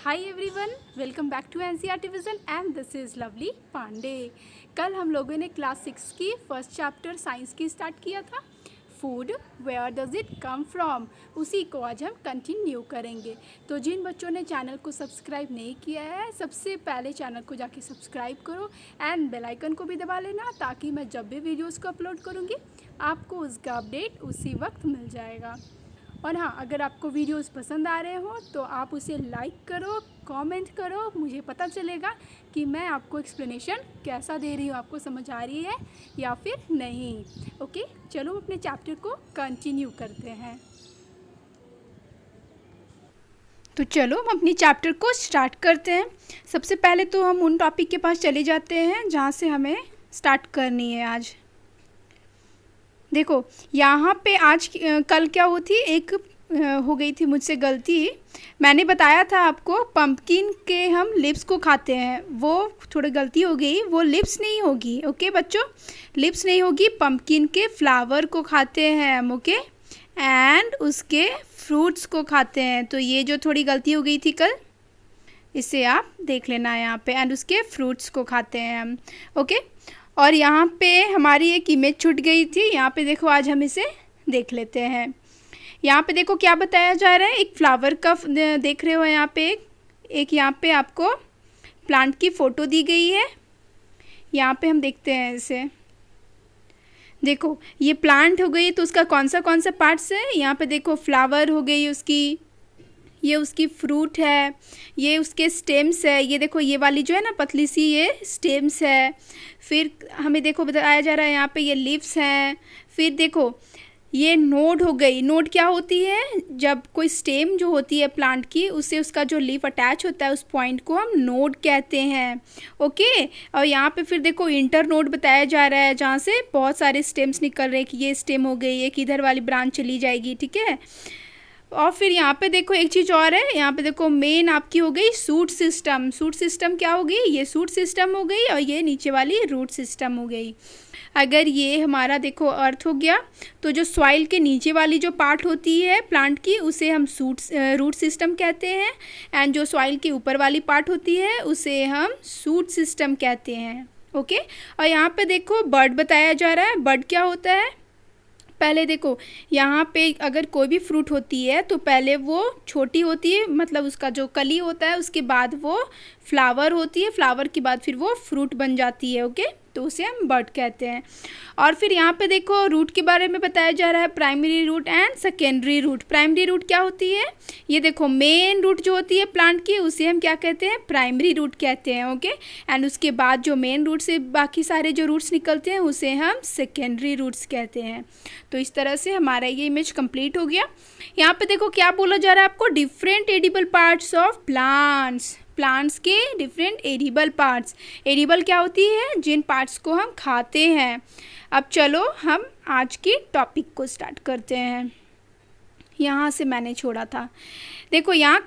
Hi everyone, welcome back to NCERT vision and this is Lovely Pandey. कल हम लोगों ने क्लास 6 की फर्स्ट चैप्टर साइंस की स्टार्ट किया था, food where does it come from. उसी को आज हम कंटिन्यू करेंगे। तो जिन बच्चों ने चैनल को सब्सक्राइब नहीं किया है, सबसे पहले चैनल को जाके सब्सक्राइब करो एंड बेल आइकन को भी दबा लेना, ताकि मैं जब भी वीडियोज़ को अपलोड करूँगी आपको उसका अपडेट उसी वक्त मिल जाएगा। और हाँ, अगर आपको वीडियोस पसंद आ रहे हो तो आप उसे लाइक करो, कमेंट करो, मुझे पता चलेगा कि मैं आपको एक्सप्लेनेशन कैसा दे रही हूँ, आपको समझ आ रही है या फिर नहीं। ओके, चलो अपने चैप्टर को कंटिन्यू करते हैं। तो चलो हम अपनी चैप्टर को स्टार्ट करते हैं। सबसे पहले तो हम उन टॉपिक के पास चले जाते हैं जहाँ से हमें स्टार्ट करनी है आज। देखो यहाँ पे आज कल क्या हुई थी, एक हो गई थी मुझसे गलती। मैंने बताया था आपको पम्पकिन के हम लिप्स को खाते हैं, वो थोड़ी गलती हो गई, वो लिप्स नहीं होगी। ओके बच्चों, लिप्स नहीं होगी, पम्पकिन के फ्लावर को खाते हैं हम। ओके, एंड उसके फ्रूट्स को खाते हैं। तो ये जो थोड़ी गलती हो गई थी कल, इसे आप देख लेना यहाँ पे, एंड उसके फ्रूट्स को खाते हैं हम। ओके, और यहाँ पे हमारी एक इमेज छूट गई थी, यहाँ पे देखो, आज हम इसे देख लेते हैं। यहाँ पे देखो क्या बताया जा रहा है, एक फ्लावर का देख रहे हो यहाँ पे, एक यहाँ पे आपको प्लांट की फ़ोटो दी गई है। यहाँ पे हम देखते हैं इसे, देखो ये प्लांट हो गई, तो उसका कौन सा पार्ट्स है। यहाँ पे देखो फ्लावर हो गई उसकी, ये उसकी फ्रूट है, ये उसके स्टेम्स है, ये देखो ये वाली जो है ना पतली सी, ये स्टेम्स है। फिर हमें देखो बताया जा रहा है यहाँ पे ये लीव्स हैं। फिर देखो ये नोड हो गई। नोड क्या होती है, जब कोई स्टेम जो होती है प्लांट की, उससे उसका जो लीफ अटैच होता है उस पॉइंट को हम नोड कहते हैं। ओके, और यहाँ पे फिर देखो इंटर नोड बताया जा रहा है, जहाँ से बहुत सारे स्टेम्स निकल रहे हैं कि ये स्टेम हो गई, एक इधर वाली ब्रांच चली जाएगी। ठीक है, और फिर यहाँ पे देखो एक चीज़ और है, यहाँ पे देखो मेन आपकी हो गई सूट सिस्टम। सूट सिस्टम क्या हो गई, ये सूट सिस्टम हो गई, और ये नीचे वाली रूट सिस्टम हो गई। अगर ये हमारा देखो अर्थ हो गया, तो जो सॉइल के नीचे वाली जो पार्ट होती है प्लांट की, उसे हम रूट सिस्टम कहते हैं, एंड जो सॉइल के ऊपर वाली पार्ट होती है उसे हम सूट सिस्टम कहते हैं। ओके, और यहाँ पे देखो बर्ड बताया जा रहा है। बर्ड क्या होता है, पहले देखो यहाँ पे अगर कोई भी फ्रूट होती है तो पहले वो छोटी होती है, मतलब उसका जो कली होता है, उसके बाद वो फ्लावर होती है, फ्लावर के बाद फिर वो फ्रूट बन जाती है। ओके, तो उसे हम बर्ड कहते हैं। और फिर यहाँ पे देखो रूट के बारे में बताया जा रहा है, primary root and secondary root. Primary root क्या होती है, ये देखो मेन रूट जो होती है प्लांट की, उसे हम क्या कहते हैं, प्राइमरी रूट कहते हैं। ओके, एंड उसके बाद जो मेन रूट से बाकी सारे जो रूट्स निकलते हैं उसे हम सेकेंडरी रूट्स कहते हैं। तो इस तरह से हमारा ये इमेज कंप्लीट हो गया। यहाँ पे देखो क्या बोला जा रहा है आपको, different edible parts of plants. Plants के डिफरेंट एडिबल पार्ट्स। एडिबल क्या होती है, जिन पार्ट्स को हम खाते हैं। अब चलो हम आज की टॉपिक को स्टार्ट करते हैं, यहाँ से मैंने छोड़ा था। देखो यहाँ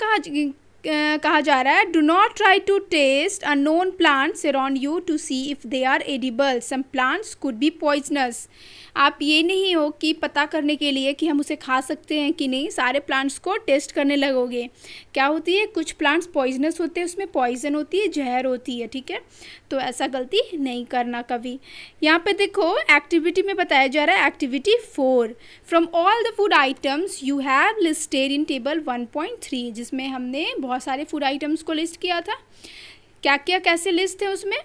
कहा जा रहा है, do not try to taste unknown plants around you to see if they are edible, some plants could be poisonous. आप ये नहीं हो कि पता करने के लिए कि हम उसे खा सकते हैं कि नहीं, सारे प्लांट्स को टेस्ट करने लगोगे। क्या होती है, कुछ प्लांट्स पॉइजनस होते हैं, उसमें पॉइजन होती है, जहर होती है। ठीक है, तो ऐसा गलती नहीं करना कभी। यहाँ पे देखो एक्टिविटी में बताया जा रहा है, activity 4, from all the food items you have listed in table 1.3, जिसमें हमने बहुत सारे फूड आइटम्स को लिस्ट किया था। क्या क्या कैसे लिस्ट है उसमें,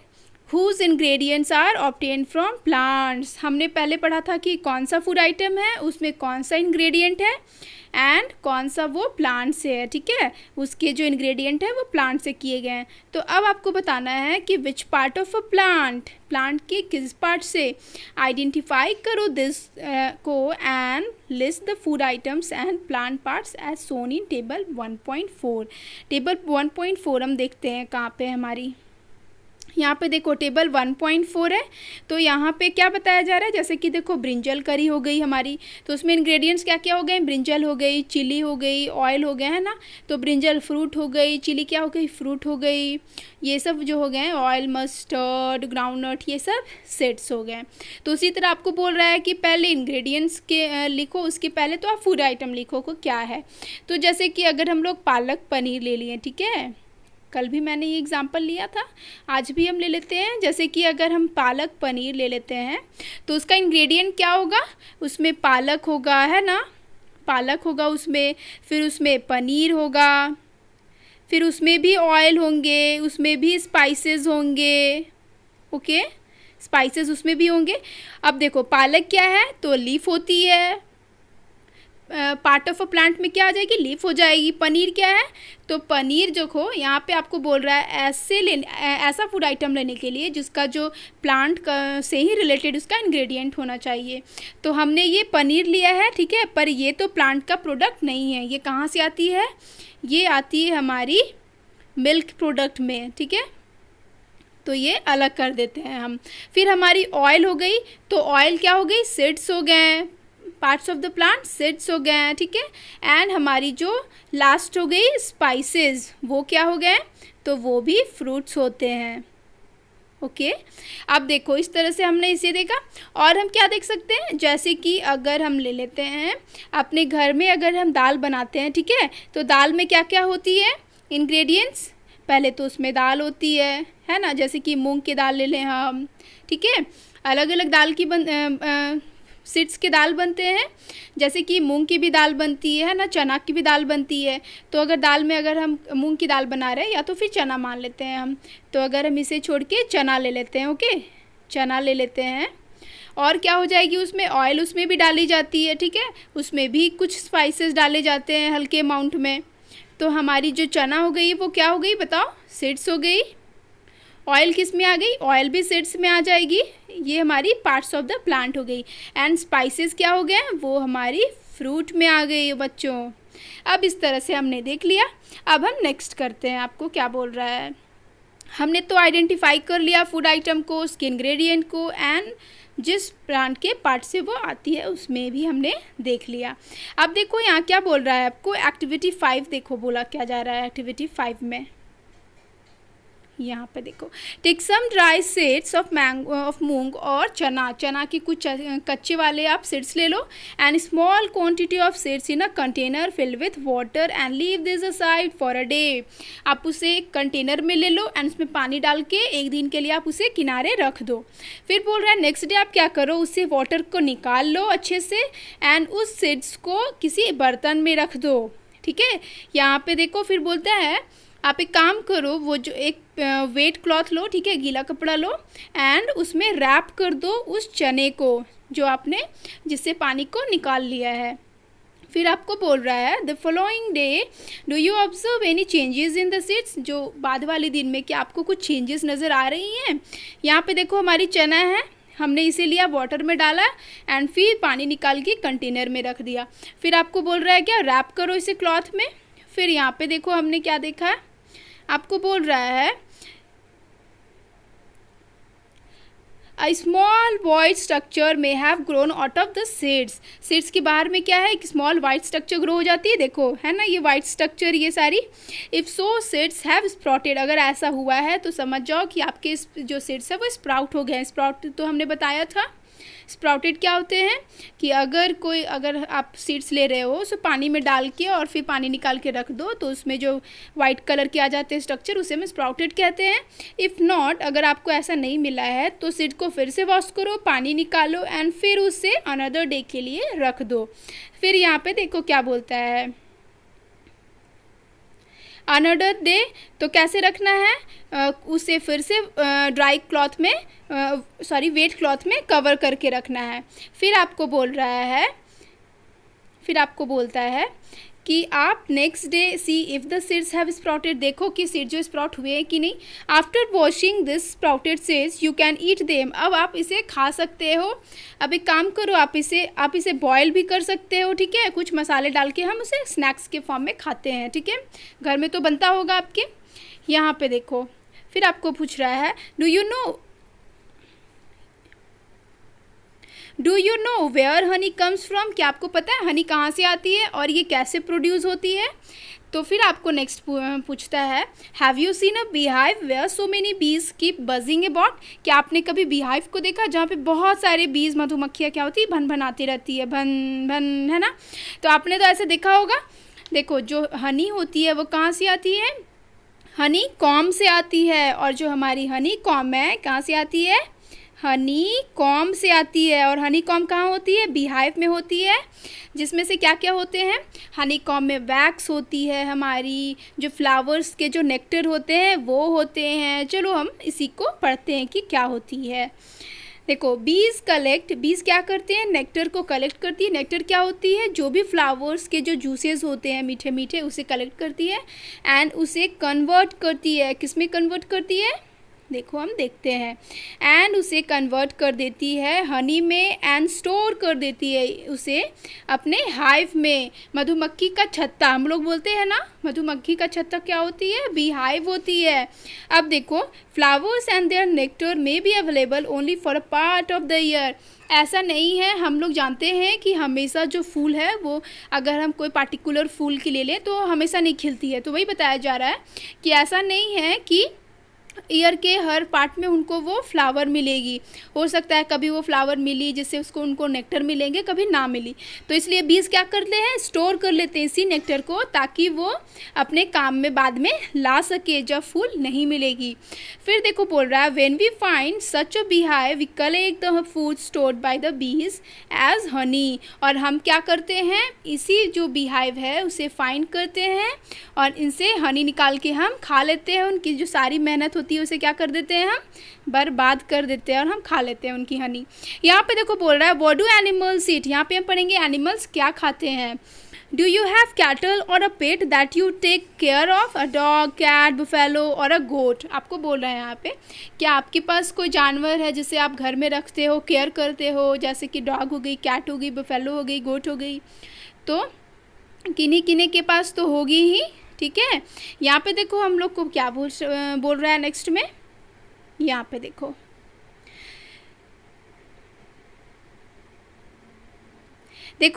whose ingredients are obtained from plants। हमने पहले पढ़ा था कि कौन सा फूड आइटम है, उसमें कौन सा इंग्रेडिएंट है, एंड कौन सा वो प्लांट से है। ठीक है, उसके जो इंग्रेडिएंट है वो प्लांट से किए गए हैं। तो अब आपको बताना है कि which part of a plant, plant के किस पार्ट से, आइडेंटिफाई करो दिस को and list the food items and plant parts as shown in table 1.4। Table 1.4 हम देखते हैं कहाँ पे हमारी, यहाँ पे देखो टेबल 1.4 है। तो यहाँ पे क्या बताया जा रहा है, जैसे कि देखो ब्रिंजल करी हो गई हमारी, तो उसमें इंग्रेडिएंट्स क्या क्या हो गए, ब्रिंजल हो गई, चिली हो गई, ऑयल हो गया, है ना। तो ब्रिंजल फ्रूट हो गई, चिली क्या हो गई, फ्रूट हो गई, ये सब जो हो गए हैं, ऑयल, मस्टर्ड, ग्राउंडनट, ये सब सीड्स हो गए। तो उसी तरह आपको बोल रहा है कि पहले इंग्रेडिएंट्स के लिखो, उसके पहले तो आप फूड आइटम लिखो को क्या है। तो जैसे कि अगर हम लोग पालक पनीर ले लिए, ठीक है, कल भी मैंने ये एग्जांपल लिया था, आज भी हम ले लेते हैं। जैसे कि अगर हम पालक पनीर ले लेते हैं तो उसका इंग्रेडिएंट क्या होगा, उसमें पालक होगा, है ना, पालक होगा उसमें, फिर उसमें पनीर होगा, फिर उसमें भी ऑयल होंगे, उसमें भी स्पाइसेस होंगे, ओके, स्पाइसेस उसमें भी होंगे। अब देखो पालक क्या है, तो लीफ होती है, पार्ट ऑफ अ प्लांट में क्या आ जाएगी, लीफ हो जाएगी। पनीर क्या है, तो पनीर जो हो यहाँ पे आपको बोल रहा है ऐसा फूड आइटम लेने के लिए जिसका जो प्लांट से ही रिलेटेड उसका इंग्रेडिएंट होना चाहिए। तो हमने ये पनीर लिया है, ठीक है, पर ये तो प्लांट का प्रोडक्ट नहीं है, ये कहाँ से आती है, ये आती है हमारी मिल्क प्रोडक्ट में, ठीक है। तो ये अलग कर देते हैं हम। फिर हमारी ऑयल हो गई, तो ऑयल क्या हो गई, सीड्स हो गए, parts of the plant seeds हो गए हैं, ठीक है। एंड हमारी जो लास्ट हो गई स्पाइसेस, वो क्या हो गए, तो वो भी फ्रूट्स होते हैं, ओके। अब देखो इस तरह से हमने इसे देखा। और हम क्या देख सकते हैं, जैसे कि अगर हम ले लेते हैं अपने घर में, अगर हम दाल बनाते हैं, ठीक है, तो दाल में क्या क्या होती है इंग्रेडिएंट्स, पहले तो उसमें दाल होती है ना, जैसे कि मूंग की दाल ले लें हम, ठीक है, अलग अलग दाल की सीड्स के दाल बनते हैं, जैसे कि मूंग की भी दाल बनती है ना, चना की भी दाल बनती है। तो अगर दाल में अगर हम मूंग की दाल बना रहे हैं, या तो फिर चना मान लेते हैं हम, तो अगर हम इसे छोड़ के चना ले लेते हैं, ओके, चना ले लेते हैं। और क्या हो जाएगी, उसमें ऑयल उसमें भी डाली जाती है, ठीक है, उसमें भी कुछ स्पाइसेस डाले जाते हैं हल्के अमाउंट में। तो हमारी जो चना हो गई वो क्या हो गई बताओ, सीड्स हो गई। ऑयल किस में आ गई, ऑयल भी सीड्स में आ जाएगी, ये हमारी पार्ट्स ऑफ द प्लांट हो गई। एंड स्पाइसेस क्या हो गए, वो हमारी फ्रूट में आ गई बच्चों। अब इस तरह से हमने देख लिया। अब हम नेक्स्ट करते हैं, आपको क्या बोल रहा है, हमने तो आइडेंटिफाई कर लिया फूड आइटम को, उसके इंग्रेडिएंट को, एंड जिस प्लांट के पार्ट से वो आती है उसमें भी हमने देख लिया। अब देखो यहाँ क्या बोल रहा है आपको, एक्टिविटी 5 देखो बोला क्या जा रहा है एक्टिविटी 5 में, यहाँ पे देखो, take some dry seeds of moong और चना, चना की कुछ कच्चे वाले आप सीड्स ले लो, and small quantity of seeds in a container filled with water and leave this aside for a day. आप उसे कंटेनर में ले लो एंड उसमें पानी डाल के एक दिन के लिए आप उसे किनारे रख दो। फिर बोल रहा है नेक्स्ट डे आप क्या करो, उससे वाटर को निकाल लो अच्छे से, एंड उस सीड्स को किसी बर्तन में रख दो, ठीक है। यहाँ पे देखो फिर बोलता है आप एक काम करो, वो जो एक वेट क्लॉथ लो, ठीक है, गीला कपड़ा लो, एंड उसमें रैप कर दो उस चने को जो आपने जिससे पानी को निकाल लिया है। फिर आपको बोल रहा है the following day do you observe any changes in the seeds, जो बाद वाले दिन में क्या आपको कुछ चेंजेस नज़र आ रही हैं। यहाँ पे देखो हमारी चना है, हमने इसे लिया, वाटर में डाला एंड फिर पानी निकाल के कंटेनर में रख दिया। फिर आपको बोल रहा है क्या, रैप करो इसे क्लॉथ में। फिर यहाँ पे देखो हमने क्या देखा है, आपको बोल रहा है A small white structure may have grown out of the seeds. Seeds के बाहर में क्या है, एक स्मॉल वाइट स्ट्रक्चर ग्रो हो जाती है, देखो है ना ये वाइट स्ट्रक्चर ये सारी। If so seeds have sprouted, अगर ऐसा हुआ है तो समझ जाओ कि आपके जो सीड्स है वो स्प्राउट हो गए हैं। स्प्राउट तो हमने बताया था, स्प्राउटेड क्या होते हैं कि अगर आप सीड्स ले रहे हो उसे पानी में डाल के और फिर पानी निकाल के रख दो तो उसमें जो वाइट कलर के आ जाते हैं स्ट्रक्चर, उसे हम स्प्राउटेड कहते हैं। इफ़ नॉट, अगर आपको ऐसा नहीं मिला है तो सीड को फिर से वॉश करो, पानी निकालो एंड फिर उसे अनदर डे के लिए रख दो। फिर यहाँ पे देखो क्या बोलता है, अनदर डे तो कैसे रखना है, उसे फिर से ड्राई क्लॉथ में वेट क्लॉथ में कवर करके रखना है। फिर आपको बोलता है कि आप next day C if the seeds have sprouted, देखो कि सीड जो स्प्राउट हुए हैं कि नहीं। After washing this sprouted seeds you can eat them, अब आप इसे खा सकते हो। अब एक काम करो, आप इसे बॉयल भी कर सकते हो, ठीक है, कुछ मसाले डाल के हम उसे स्नैक्स के फॉर्म में खाते हैं, ठीक है, घर में तो बनता होगा आपके। यहाँ पे देखो फिर आपको पूछ रहा है do you know where honey comes from, क्या आपको पता है हनी कहाँ से आती है और ये कैसे प्रोड्यूस होती है। तो फिर आपको नेक्स्ट पूछता है have you seen a beehive where so many bees keep buzzing about, क्या आपने कभी बीहाइव को देखा जहाँ पे बहुत सारे बीज मधुमक्खियाँ क्या होती है भन भन आती रहती है, भन भन, है ना। तो आपने तो ऐसे देखा होगा। देखो जो हनी होती है वो कहाँ से आती है, हनी कॉम से आती है, और जो हमारी हनी कॉम है कहाँ से आती है, हनी कॉम से आती है। और हनी कॉम कहाँ होती है, बीहाइव में होती है, जिसमें से क्या क्या होते हैं, हनी कॉम में वैक्स होती है, हमारी जो फ्लावर्स के जो नेक्टर होते हैं वो होते हैं। चलो हम इसी को पढ़ते हैं कि क्या होती है। देखो बीज क्या करते हैं, नेक्टर को कलेक्ट करती है। नेक्टर क्या होती है, जो भी फ्लावर्स के जो जूसेस होते हैं मीठे मीठे उसे कलेक्ट करती है एंड उसे कन्वर्ट करती है। किस में कन्वर्ट करती है, देखो हम देखते हैं, एंड उसे कन्वर्ट कर देती है हनी में एंड स्टोर कर देती है उसे अपने हाइव में। मधुमक्खी का छत्ता हम लोग बोलते हैं ना, मधुमक्खी का छत्ता क्या होती है, बी हाइव होती है। अब देखो flowers and their nectar may be available only for a part of the year, ऐसा नहीं है। हम लोग जानते हैं कि हमेशा जो फूल है वो अगर हम कोई पार्टिकुलर फूल की ले लें तो हमेशा नहीं खिलती है। तो वही बताया जा रहा है कि ऐसा नहीं है कि ईयर के हर पार्ट में उनको वो फ्लावर मिलेगी। हो सकता है कभी वो फ्लावर मिली जिससे उसको उनको नेक्टर मिलेंगे, कभी ना मिली। तो इसलिए बीज क्या करते हैं, स्टोर कर लेते हैं इसी नेक्टर को, ताकि वो अपने काम में बाद में ला सके जब फूल नहीं मिलेगी। फिर देखो बोल रहा है when we find such a beehive we collect the food stored by the bees as honey, और हम क्या करते हैं, इसी जो बीहाइव है उसे फाइंड करते हैं और इनसे हनी निकाल के हम खा लेते हैं। उनकी जो सारी मेहनत होती है उसे क्या कर देते हैं, हम बर्बाद कर देते हैं और हम खा लेते हैं उनकी हनी। यहाँ पे देखो बोल रहा है व्हाट डू एनिमल्स ईट, यहाँ पे हम पढ़ेंगे एनिमल्स क्या खाते हैं। डू यू हैव कैटल और a pet that you take care of, a dog, cat, buffalo और अ गोट। आपको बोल रहे हैं यहाँ पे क्या आपके पास कोई जानवर है जिसे आप घर में रखते हो, केयर करते हो, जैसे कि डॉग हो गई, कैट हो गई, बुफेलो हो गई, गोट हो गई। तो किन्हीं किन्हीं के पास तो होगी ही, ठीक है। यहाँ पे देखो हम लोग को क्या बोल रहा है नेक्स्ट में, यहाँ पे देखो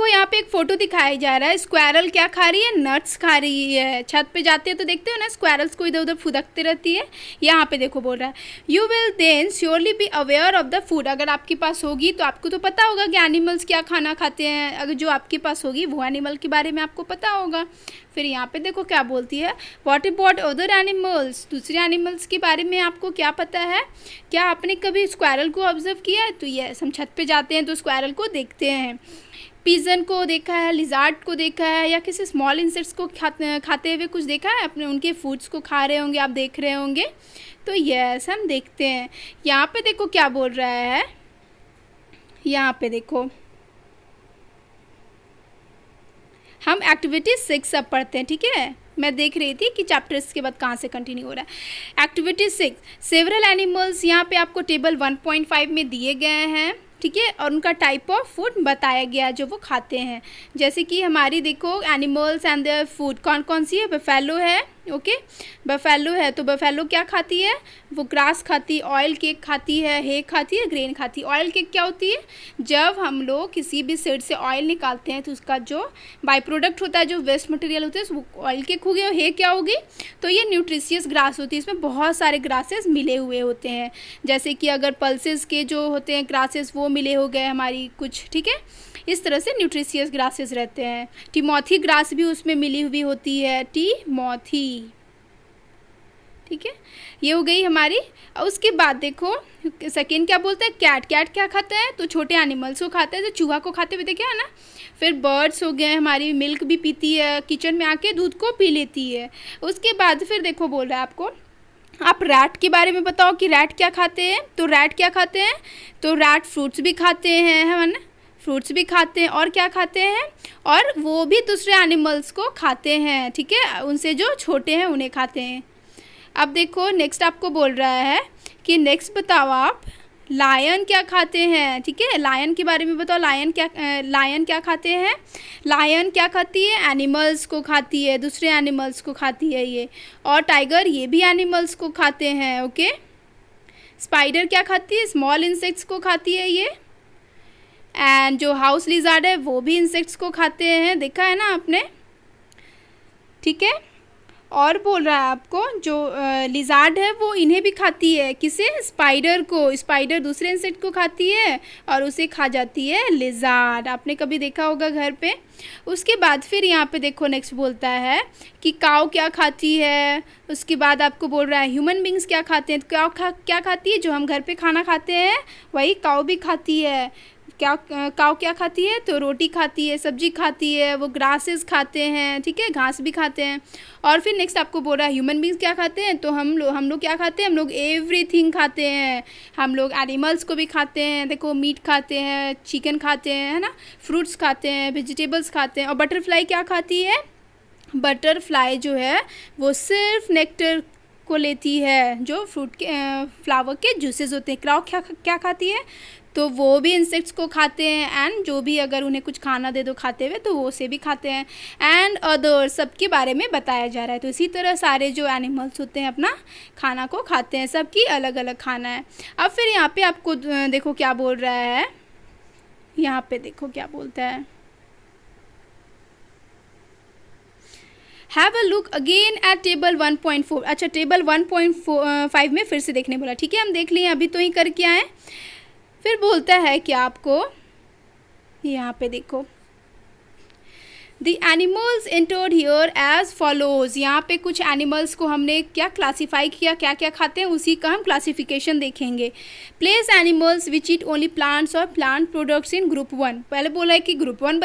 यहाँ पे एक फोटो दिखाया जा रहा है। स्क्वायरल क्या खा रही है, नट्स खा रही है। छत पे जाते हैं तो देखते हो ना स्क्वायरल्स को इधर उधर फुदकते रहती है। यहाँ पे देखो बोल रहा है you will then surely be aware of the food, अगर आपके पास होगी तो आपको तो पता होगा कि एनिमल्स क्या खाना खाते हैं। अगर जो आपके पास होगी वो एनिमल के बारे में आपको पता होगा। फिर यहाँ पे देखो क्या बोलती है व्हाट अबाउट अदर एनिमल्स, दूसरे एनिमल्स के बारे में आपको क्या पता है। क्या आपने कभी स्क्वायरल को ऑब्जर्व किया है, तो यस हम छत पे जाते हैं तो स्क्वायरल को देखते हैं। पिजन को देखा है, लिजार्ड को देखा है, या किसी स्मॉल इंसेक्ट्स को खाते हुए कुछ देखा है, अपने उनके फूड्स को खा रहे होंगे, आप देख रहे होंगे। तो यस हम देखते हैं। यहाँ पे देखो क्या बोल रहा है, यहाँ पे देखो हम एक्टिविटी 6 अब पढ़ते हैं, ठीक है। मैं देख रही थी कि चैप्टर्स के बाद कहाँ से कंटिन्यू हो रहा है। एक्टिविटी 6 सेवरल एनिमल्स, यहाँ पे आपको टेबल 1.5 में दिए गए हैं, ठीक है, और उनका टाइप ऑफ फूड बताया गया जो वो खाते हैं। जैसे कि हमारी देखो एनिमल्स एंड देयर फूड कौन कौन सी है, बफेलो है, ओके बफेलो है। तो बफेलो क्या खाती है, वो ग्रास खाती है, ऑयल केक खाती है, हे खाती है, ग्रेन खाती है। ऑयल केक क्या होती है, जब हम लोग किसी भी सीड से ऑयल निकालते हैं तो उसका जो बाई प्रोडक्ट होता है, जो वेस्ट मटेरियल होता है, वो ऑयल केक हो गया। हे क्या होगी, तो ये न्यूट्रिशियस ग्रास होती है, इसमें बहुत सारे ग्रासेस मिले हुए होते हैं। जैसे कि अगर पल्सेस के जो होते हैं ग्रासेस वो मिले हो गए हमारी कुछ, ठीक है, इस तरह से न्यूट्रिशियस ग्रासेस रहते हैं। टिमोथी ग्रास भी उसमें मिली हुई होती है, टिमोथी, ठीक है, ये हो गई हमारी। और उसके बाद देखो सेकेंड क्या बोलता है, कैट। कैट क्या खाता है, तो छोटे एनिमल्स को खाता है, तो चूहा को खाते हुए देखा है ना। फिर बर्ड्स हो गए हमारी, मिल्क भी पीती है, किचन में आके दूध को पी लेती है। उसके बाद फिर देखो बोल रहा है आपको, आप रैट के बारे में बताओ कि रैट क्या खाते हैं। तो रैट क्या खाते हैं, तो रैट फ्रूट्स भी खाते हैं, है ना, फ्रूट्स भी खाते हैं, और क्या खाते हैं, और वो भी दूसरे एनिमल्स को खाते हैं, ठीक है, उनसे जो छोटे हैं उन्हें खाते हैं। अब देखो नेक्स्ट आपको बोल रहा है कि नेक्स्ट बताओ आप लायन क्या खाते हैं, ठीक है, लायन के बारे में बताओ। लायन क्या खाते हैं? लायन क्या खाती है? एनिमल्स को खाती है, दूसरे एनिमल्स को खाती है ये। और टाइगर ये भी एनिमल्स को खाते हैं, ओके। स्पाइडर क्या खाती है? स्मॉल इंसेक्ट्स को खाती है ये। एंड जो हाउस लिजार्ड है वो भी इंसेक्ट्स को खाते हैं, देखा है ना आपने, ठीक है। और बोल रहा है आपको जो लिजार्ड है वो इन्हें भी खाती है, किसे? स्पाइडर को। स्पाइडर दूसरे इंसेक्ट को खाती है और उसे खा जाती है लिजार्ड, आपने कभी देखा होगा घर पे। उसके बाद फिर यहाँ पे देखो नेक्स्ट बोलता है कि काऊ क्या खाती है। उसके बाद आपको बोल रहा है ह्यूमन बींग्स क्या खाते हैं। तो क्या खाती है? जो हम घर पे खाना खाते हैं वही काऊ भी खाती है। काऊ क्या खाती है? तो रोटी खाती है, सब्जी खाती है, वो ग्रासेस खाते हैं, ठीक है, घास भी खाते हैं। और फिर नेक्स्ट आपको बोल रहा है ह्यूमन बींग्स क्या खाते हैं। तो हम लोग क्या खाते हैं? हम लोग एवरीथिंग खाते हैं। हम लोग एनिमल्स को भी खाते हैं, देखो मीट खाते हैं, चिकन खाते हैं, है ना, फ्रूट्स खाते हैं, वेजिटेबल्स खाते हैं। और बटरफ्लाई क्या खाती है? बटरफ्लाई जो है वो सिर्फ नेक्टर को लेती है, जो फ्रूट के फ्लावर के जूसेस होते हैं। क्राउ क्या खाती है? तो वो भी इंसेक्ट्स को खाते हैं। एंड जो भी अगर उन्हें कुछ खाना दे दो खाते हुए तो वो उसे भी खाते हैं। एंड अदर सबके बारे में बताया जा रहा है। तो इसी तरह सारे जो एनिमल्स होते हैं अपना खाना को खाते हैं, सबकी अलग अलग खाना है। अब फिर यहाँ पे आपको देखो क्या बोल रहा है, यहाँ पे देखो क्या बोलता है। Have a look again at table 1.4। अच्छा, टेबल 1.5 में फिर से देखने बोला, ठीक है, हम देख लिए अभी तो ही करके आए। फिर बोलता है कि आपको यहाँ पे देखो the animals entered here as follows. यहाँ पे कुछ एनिमल्स को हमने क्या क्लासीफाई किया, क्या क्या खाते हैं, उसी का हम क्लासिफिकेशन देखेंगे। Place animals which eat only plants और प्लांट प्रोडक्ट्स इन ग्रुप 1। पहले बोला है कि ग्रुप 1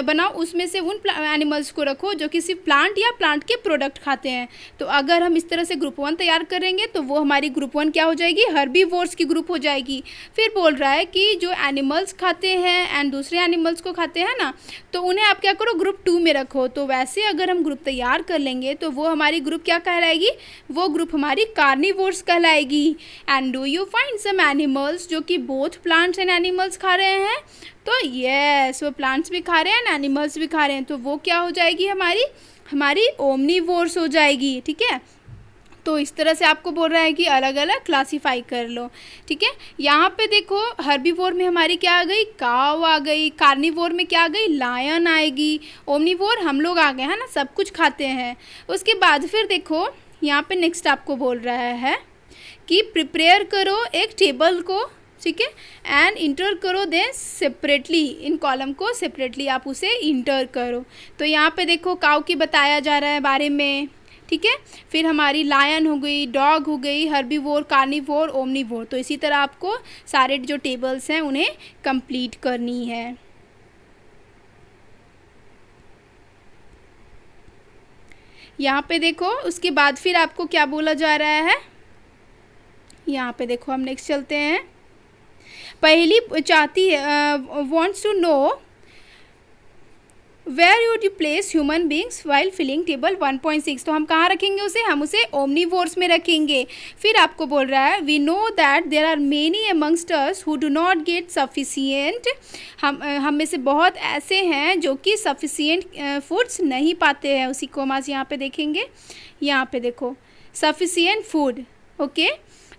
बनाओ, उसमें से उन एनिमल्स को रखो जो कि सिर्फ प्लांट या प्लांट के प्रोडक्ट खाते हैं। तो अगर हम इस तरह से ग्रुप 1 तैयार करेंगे तो वो हमारी ग्रुप 1 क्या हो जाएगी? हर्बीवोर्स की ग्रुप हो जाएगी। फिर बोल रहा है कि जो एनिमल्स खाते हैं एंड दूसरे एनिमल्स को खाते हैं ना, तो उन्हें आप क्या करो? ग्रुप 2 में रखो। तो वैसे अगर हम ग्रुप तैयार कर लेंगे तो वो हमारी ग्रुप क्या कहलाएगी? वो ग्रुप हमारी कार्निवोर्स कहलाएगी। And do you find some animals जो कि बोथ प्लांट्स एंड एनिमल्स खा रहे हैं? तो यस, वो प्लांट्स भी खा रहे हैं एंड एनिमल्स भी खा रहे हैं। तो वो क्या हो जाएगी? हमारी ओमनीवोर्स हो जाएगी, ठीक है। तो इस तरह से आपको बोल रहा है कि अलग अलग क्लासीफाई कर लो, ठीक है। यहाँ पे देखो हर्बीवोर में हमारी क्या आ गई? काऊ आ गई। कार्निवोर में क्या आ गई? लायन आएगी। ओमनीवोर हम लोग आ गए, है ना, सब कुछ खाते हैं। उसके बाद फिर देखो यहाँ पे नेक्स्ट आपको बोल रहा है कि प्रिपेयर करो एक टेबल को, ठीक है, एंड इंटर करो देन सेपरेटली, इन कॉलम को सेपरेटली आप उसे इंटर करो। तो यहाँ पे देखो काऊ की बताया जा रहा है बारे में, ठीक है। फिर हमारी लायन हो गई, डॉग हो गई, हर्बीवोर, कार्निवोर, ओमनीवोर। तो इसी तरह आपको सारे जो टेबल्स हैं उन्हें कंप्लीट करनी है। यहाँ पे देखो उसके बाद फिर आपको क्या बोला जा रहा है, यहाँ पे देखो हम नेक्स्ट चलते हैं। पहली चाहती है wants to know where would you place human beings while filling table 1.6। तो हम कहाँ रखेंगे उसे? हम उसे ओमनीवोर्स में रखेंगे। फिर आपको बोल रहा है we know that there are many amongst us who do not get sufficient. हम में से बहुत ऐसे हैं जो कि सफिशिएंट फूड्स नहीं पाते हैं। उसी को हम आज यहाँ पे देखेंगे। यहाँ पे देखो सफिशिएंट फूड, ओके।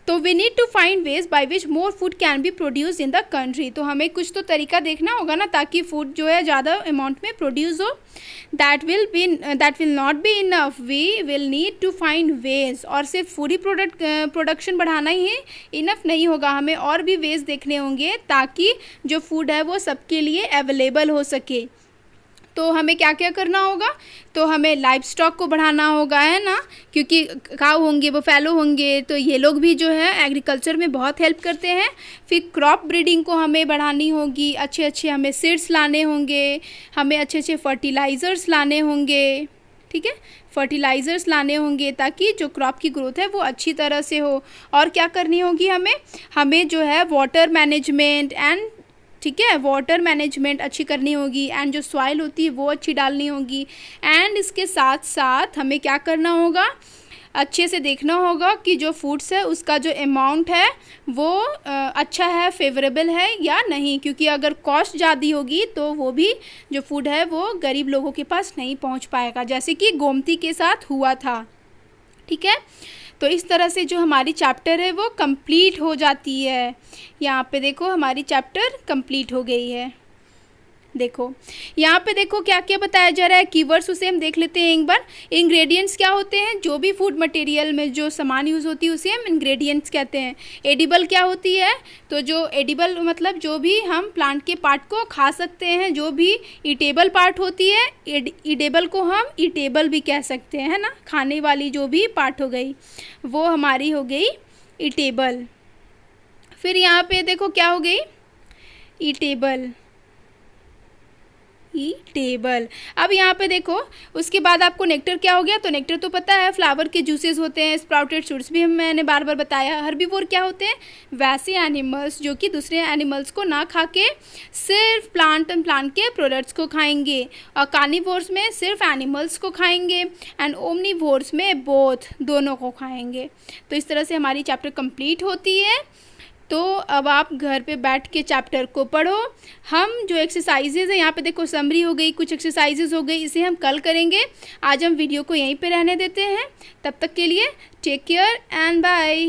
तो we need to find ways by which more food can be produce in the country. तो हमें कुछ तो तरीका देखना होगा ना, ताकि फूड जो है ज़्यादा अमाउंट में प्रोड्यूस हो। That will not be enough, we will need to find ways. और सिर्फ फूड ही प्रोडक्शन बढ़ाना ही इनफ नहीं होगा, हमें और भी वेज देखने होंगे ताकि जो फूड है वो सबके लिए अवेलेबल हो सके। तो हमें क्या क्या करना होगा? तो हमें लाइफ स्टॉक को बढ़ाना होगा, है ना, क्योंकि काऊ होंगे, बफेलो होंगे, तो ये लोग भी जो है एग्रीकल्चर में बहुत हेल्प करते हैं। फिर क्रॉप ब्रीडिंग को हमें बढ़ानी होगी, अच्छे अच्छे हमें सीड्स लाने होंगे, हमें अच्छे अच्छे फर्टिलाइज़र्स लाने होंगे, ठीक है, फर्टिलाइज़र्स लाने होंगे ताकि जो क्रॉप की ग्रोथ है वो अच्छी तरह से हो। और क्या करनी होगी हमें जो है वाटर मैनेजमेंट एंड, ठीक है, वाटर मैनेजमेंट अच्छी करनी होगी। एंड जो सॉइल होती है वो अच्छी डालनी होगी। एंड इसके साथ साथ हमें क्या करना होगा? अच्छे से देखना होगा कि जो फूड्स है उसका जो अमाउंट है वो अच्छा है, फेवरेबल है या नहीं, क्योंकि अगर कॉस्ट ज़्यादा होगी तो वो भी जो फूड है वो गरीब लोगों के पास नहीं पहुंच पाएगा, जैसे कि गोमती के साथ हुआ था। ठीक है, तो इस तरह से जो हमारी चैप्टर है वो कंप्लीट हो जाती है। यहाँ पे देखो हमारी चैप्टर कंप्लीट हो गई है। देखो यहाँ पे देखो क्या क्या बताया जा रहा है, कीवर्ड्स उसे हम देख लेते हैं एक बार। इंग्रेडिएंट्स क्या होते हैं, जो भी फूड मटेरियल में जो सामान यूज़ होती है उसे हम इंग्रेडिएंट्स कहते हैं। एडिबल क्या होती है, तो जो एडिबल मतलब जो भी हम प्लांट के पार्ट को खा सकते हैं, जो भी ईटेबल पार्ट होती है, ईडेबल को हम ईटेबल भी कह सकते हैं, है ना, खाने वाली जो भी पार्ट हो गई वो हमारी हो गई ईटेबल। फिर यहाँ पे देखो क्या हो गई, ईटेबल, टेबल। अब यहाँ पे देखो उसके बाद आपको नेक्टर क्या हो गया, तो नेक्टर तो पता है फ्लावर के जूसेस होते हैं, स्प्राउटेड शूट्स भी मैंने बार बार बताया। हर्बीवोर क्या होते हैं, वैसे एनिमल्स जो कि दूसरे एनिमल्स को ना खा के सिर्फ प्लांट के प्रोडक्ट्स को खाएंगे, और कार्निवोर्स में सिर्फ एनिमल्स को खाएंगे, एंड ओमनीवोर्स में बोथ, दोनों को खाएंगे। तो इस तरह से हमारी चैप्टर कंप्लीट होती है। तो अब आप घर पे बैठ के चैप्टर को पढ़ो। हम जो एक्सरसाइजेज है यहाँ पे देखो समरी हो गई, कुछ एक्सरसाइजेज हो गई, इसे हम कल करेंगे। आज हम वीडियो को यहीं पे रहने देते हैं, तब तक के लिए टेक केयर एंड बाय।